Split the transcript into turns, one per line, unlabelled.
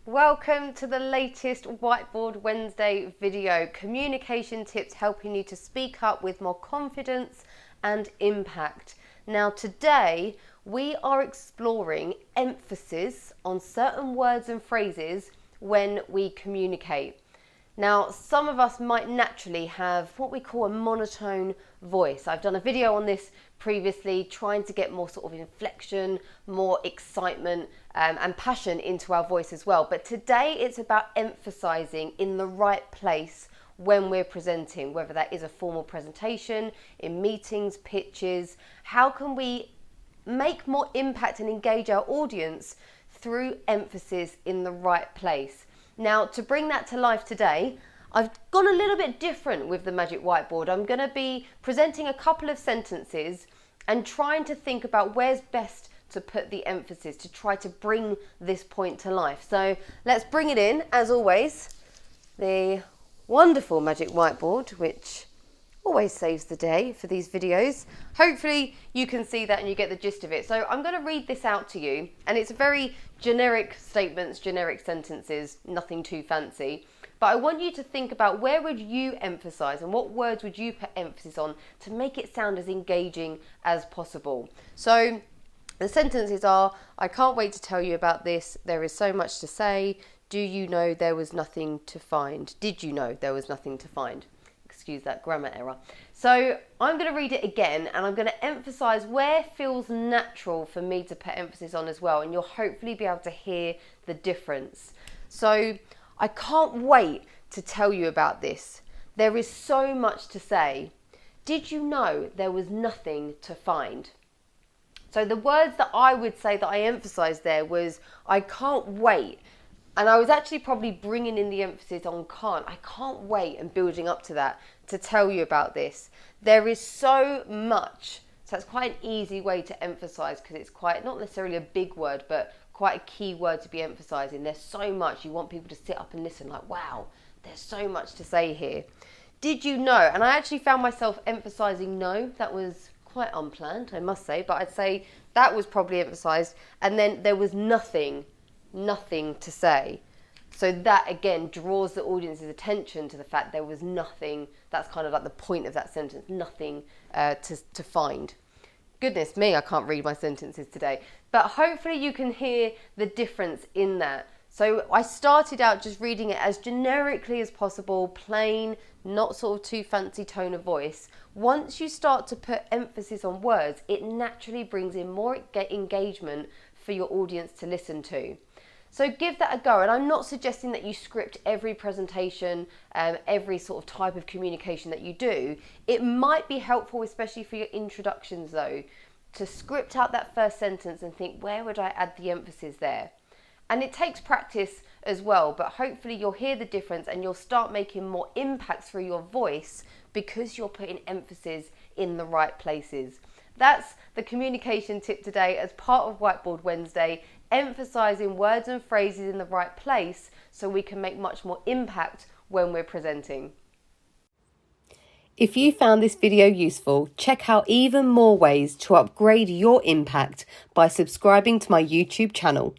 Welcome to the latest Whiteboard Wednesday video, communication tips helping you to speak up with more confidence and impact. Now today we are exploring emphasis on certain words and phrases when we communicate. Now, some of us might naturally have what we call a monotone voice. I've done a video on this previously, trying to get more sort of inflection, more excitement and passion into our voice as well. But today it's about emphasizing in the right place when we're presenting, whether that is a formal presentation, in meetings, pitches. How can we make more impact and engage our audience through emphasis in the right place? Now, to bring that to life today, I've gone a little bit different with the Magic Whiteboard. I'm going to be presenting a couple of sentences and trying to think about where's best to put the emphasis to try to bring this point to life. So let's bring it in, as always, the wonderful Magic Whiteboard, which always saves the day for these videos. Hopefully you can see that and you get the gist of it. So I'm going to read this out to you, and it's very generic statements, generic sentences, nothing too fancy. But I want you to think about where would you emphasize and what words would you put emphasis on to make it sound as engaging as possible. So the sentences are: I can't wait to tell you about this. There is so much to say. Do you know there was nothing to find? Did you know there was nothing to find? Excuse that grammar error. So I'm going to read it again, and I'm going to emphasize where feels natural for me to put emphasis on as well, and you'll hopefully be able to hear the difference. So I can't wait to tell you about this. There is so much to say. Did you know there was nothing to find? So the words that I would say that I emphasized there was I can't wait. And I was actually probably bringing in the emphasis on can't. I can't wait, and building up to that to tell you about this. There is so much. So that's quite an easy way to emphasize, because it's quite, not necessarily a big word, but quite a key word to be emphasizing. There's so much. You want people to sit up and listen like, wow, there's so much to say here. Did you know? And I actually found myself emphasizing no. That was quite unplanned, I must say, but I'd say that was probably emphasized. And then there was nothing to say. So that again draws the audience's attention to the fact there was nothing. That's kind of like the point of that sentence, nothing to find. Goodness me, I can't read my sentences today. But hopefully you can hear the difference in that. So I started out just reading it as generically as possible, plain, not sort of too fancy tone of voice. Once you start to put emphasis on words, it naturally brings in more engagement for your audience to listen to. So give that a go, and I'm not suggesting that you script every presentation, every sort of type of communication that you do. It might be helpful, especially for your introductions though, to script out that first sentence and think, where would I add the emphasis there? And it takes practice as well, but hopefully you'll hear the difference and you'll start making more impact through your voice because you're putting emphasis in the right places. That's the communication tip today as part of Whiteboard Wednesday, emphasizing words and phrases in the right place so we can make much more impact when we're presenting. If you found this video useful, check out even more ways to upgrade your impact by subscribing to my YouTube channel.